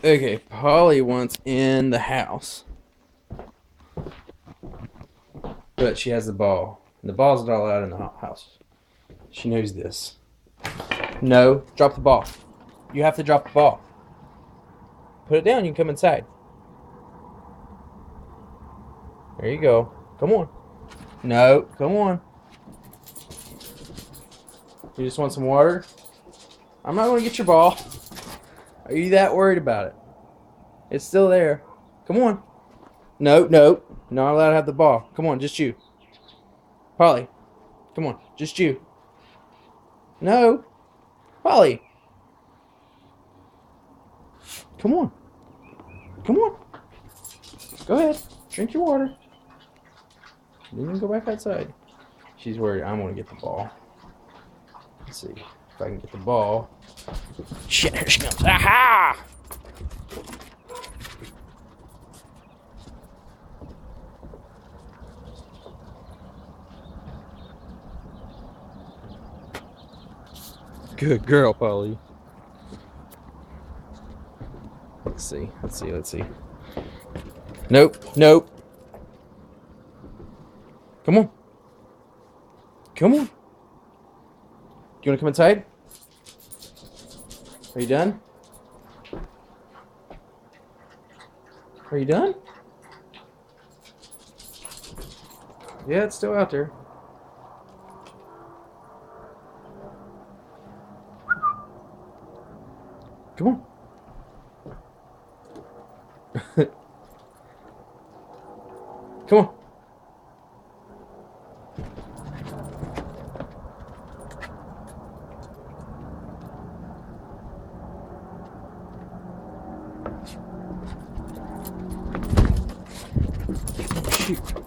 Okay, Polly wants in the house, but she has the ball. And the ball's not allowed in the house. She knows this. No, drop the ball. You have to drop the ball. Put it down, you can come inside. There you go. Come on. No, come on. You just want some water? I'm not going to get your ball. Are you that worried about it? It's still there. Come on. No, no. Not allowed to have the ball. Come on, just you. Polly. Come on, just you. No. Polly. Come on. Come on. Go ahead. Drink your water. You can go back outside. She's worried I'm going to get the ball. Let's see if I can get the ball. Shit, here she comes. Aha! Good girl, Polly. Let's see. Nope, nope. Come on. Come on. Do you want to come inside? Are you done? Are you done? Yeah, it's still out there. Come on. Come on. Shoot.